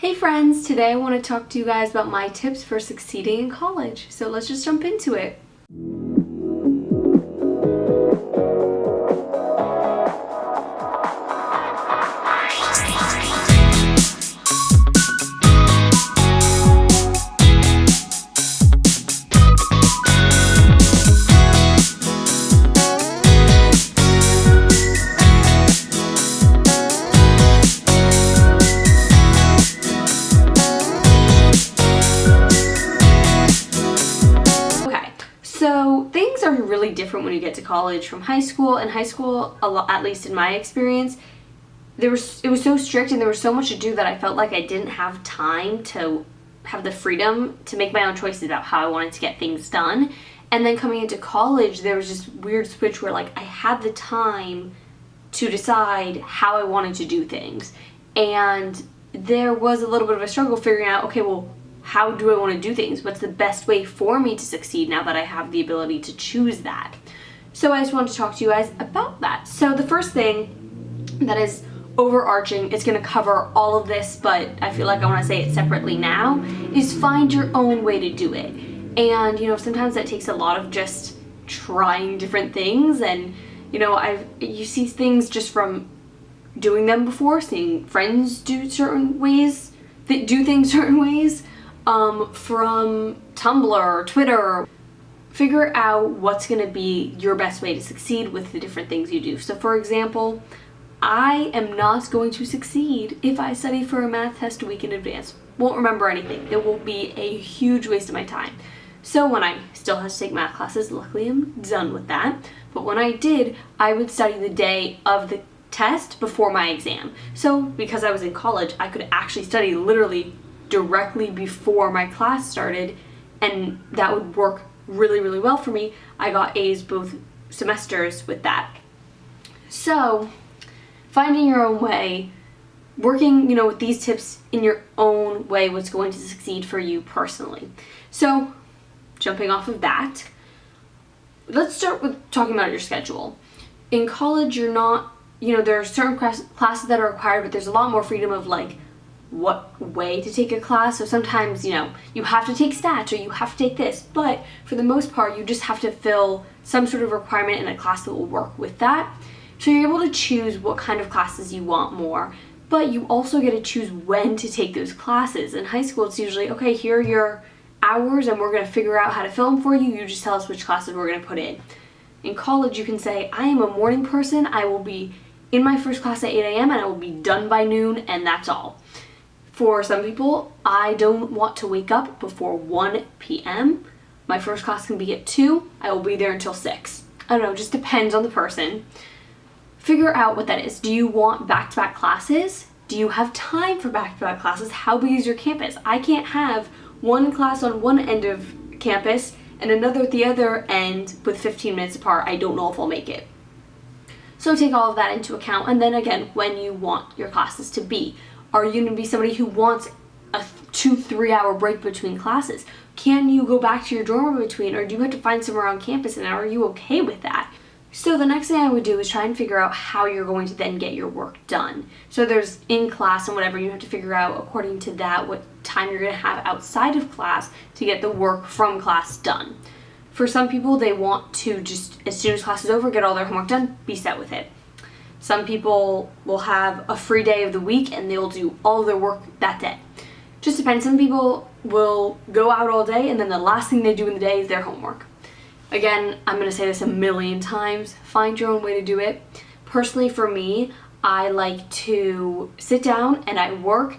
Hey friends, today I want to talk to you guys about my tips for succeeding in college. So let's just jump into it. So things are really different when you get to college from high school. In high school, at least in my experience, it was so strict and there was so much to do that I felt like I didn't have time to have the freedom to make my own choices about how I wanted to get things done. And then coming into college, there was this weird switch where like I had the time to decide how I wanted to do things. And there was a little bit of a struggle figuring out, okay, well, how do I want to do things? What's the best way for me to succeed now that I have the ability to choose that? So I just wanted to talk to you guys about that. So the first thing that is overarching, it's going to cover all of this, but I feel like I want to say it separately now, is find your own way to do it. And, sometimes that takes a lot of just trying different things. And, you see things just from doing them before, seeing friends do certain ways, do things certain ways. From Tumblr or Twitter. Figure out what's going to be your best way to succeed with the different things you do. So for example, I am not going to succeed if I study for a math test a week in advance. Won't remember anything. It will be a huge waste of my time. So when I still have to take math classes, luckily I'm done with that. But when I did, I would study the day of the test before my exam. So because I was in college, I could actually study literally directly before my class started, and that would work really, really well for me. I got A's both semesters with that. So finding your own way, working, with these tips in your own way, what's going to succeed for you personally. So jumping off of that, let's start with talking about your schedule. In college, you're not, there are certain classes that are required, but there's a lot more freedom of like what way to take a class. So sometimes, you have to take stats or you have to take this, but for the most part, you just have to fill some sort of requirement in a class that will work with that. So you're able to choose what kind of classes you want more, but you also get to choose when to take those classes. In high school, it's usually, okay, here are your hours and we're going to figure out how to fill them for you. You just tell us which classes we're going to put in. In college, you can say, I am a morning person. I will be in my first class at 8 a.m. and I will be done by noon, and that's all. For some people, I don't want to wake up before 1 p.m. My first class can be at 2. I will be there until 6. I don't know, just depends on the person. Figure out what that is. Do you want back-to-back classes? Do you have time for back-to-back classes? How big is your campus? I can't have one class on one end of campus and another at the other end with 15 minutes apart. I don't know if I'll make it. So take all of that into account, and then again, when you want your classes to be. Are you going to be somebody who wants a 2-3 hour break between classes? Can you go back to your dorm between, or do you have to find somewhere on campus, and are you okay with that? So the next thing I would do is try and figure out how you're going to then get your work done. So there's in class and whatever, you have to figure out according to that what time you're going to have outside of class to get the work from class done. For some people, they want to just, as soon as class is over, get all their homework done, be set with it. Some people will have a free day of the week and they'll do all their work that day. Just depends. Some people will go out all day and then the last thing they do in the day is their homework. Again, I'm going to say this a million times. Find your own way to do it. Personally, for me, I like to sit down and I work,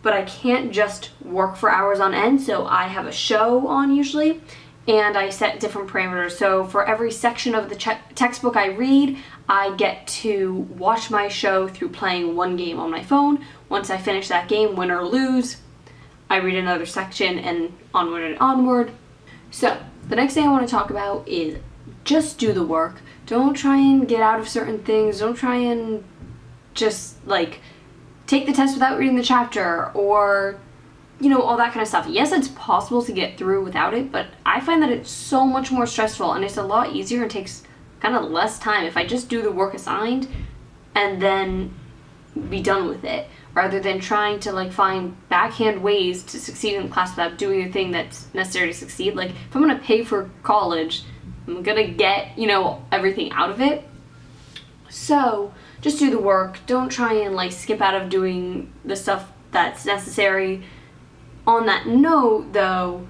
but I can't just work for hours on end. So I have a show on usually, and I set different parameters. So for every section of the textbook I read, I get to watch my show through playing one game on my phone. Once I finish that game, win or lose, I read another section and onward and onward. So the next thing I want to talk about is just do the work. Don't try and get out of certain things. Don't try and just take the test without reading the chapter or all that kind of stuff. Yes, it's possible to get through without it, but I find that it's so much more stressful and it's a lot easier and takes kind of less time if I just do the work assigned and then be done with it, rather than trying to like find backhand ways to succeed in class without doing the thing that's necessary to succeed. Like if I'm gonna pay for college, I'm gonna get, you know, everything out of it. So just do the work. Don't try and like skip out of doing the stuff that's necessary. On that note though,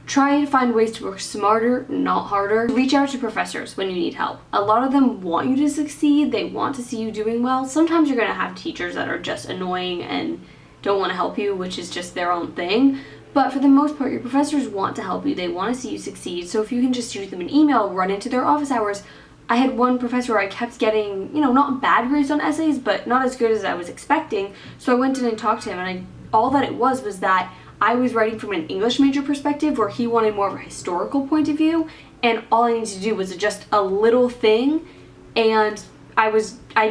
try to find ways to work smarter, not harder. Reach out to professors when you need help. A lot of them want you to succeed. They want to see you doing well. Sometimes you're gonna have teachers that are just annoying and don't want to help you, which is just their own thing. But for the most part, your professors want to help you. They want to see you succeed. So if you can just shoot them an email, run into their office hours. I had one professor where I kept getting, you know, not bad grades on essays, but not as good as I was expecting. So I went in and talked to him, and all that it was that I was writing from an English major perspective where he wanted more of a historical point of view, and all I needed to do was just a little thing, and I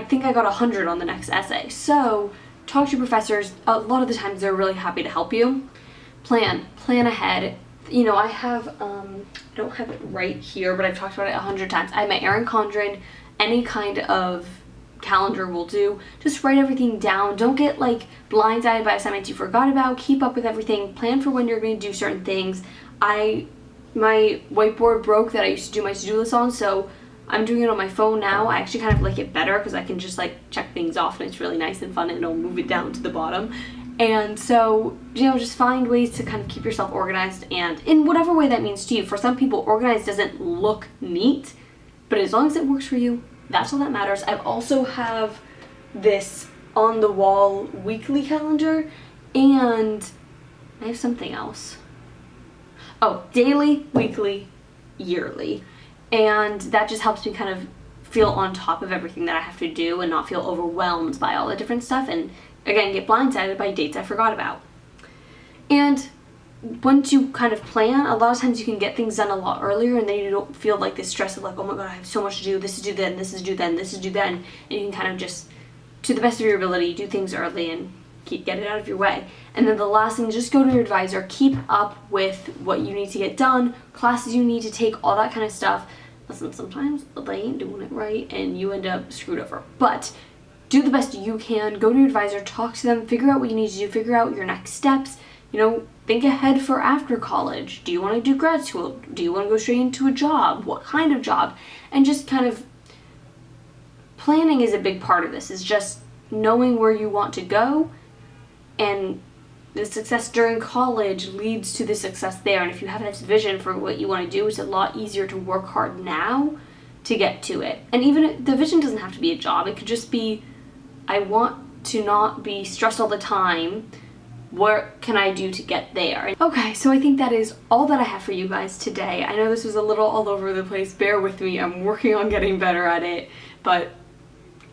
think I got 100 on the next essay. So talk to your professors. A lot of the times they're really happy to help you. Plan ahead. You know, I don't have it right here, but I've talked about it 100 times. I have my Erin Condren, any kind of calendar will do. Just write everything down. Don't get like blindsided by assignments you forgot about. Keep up with everything. Plan for when you're going to do certain things. My whiteboard broke that I used to do my to-do list on, so I'm doing it on my phone now. I actually kind of like it better because I can just like check things off, and it's really nice and fun, and it'll move it down to the bottom. And so, you know, just find ways to kind of keep yourself organized, and in whatever way that means to you. For some people, organized doesn't look neat, but as long as it works for you, that's all that matters. I also have this on the wall weekly calendar, and I have something else. Oh, daily, weekly, yearly. And that just helps me kind of feel on top of everything that I have to do and not feel overwhelmed by all the different stuff, and again, get blindsided by dates I forgot about. And once you kind of plan, a lot of times you can get things done a lot earlier, and then you don't feel like this stress of like, oh my god, I have so much to do, this is due then, this is due then, this is due then, and you can kind of just, to the best of your ability, do things early and get it out of your way. And then the last thing is just go to your advisor, keep up with what you need to get done, classes you need to take, all that kind of stuff. Listen, sometimes they ain't doing it right and you end up screwed over, but do the best you can. Go to your advisor, talk to them, figure out what you need to do, figure out your next steps. You know, think ahead for after college. Do you want to do grad school? Do you want to go straight into a job? What kind of job? And just kind of planning is a big part of this, is just knowing where you want to go, and the success during college leads to the success there. And if you have this vision for what you want to do, it's a lot easier to work hard now to get to it. And even the vision doesn't have to be a job. It could just be, I want to not be stressed all the time. What can I do to get there? Okay, so I think that is all that I have for you guys today. I know this was a little all over the place. Bear with me. I'm working on getting better at it, but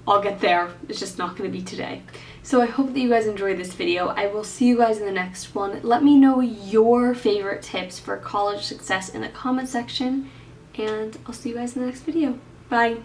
I'll get there. It's just not going to be today. So I hope that you guys enjoyed this video. I will see you guys in the next one. Let me know your favorite tips for college success in the comment section, and I'll see you guys in the next video. Bye.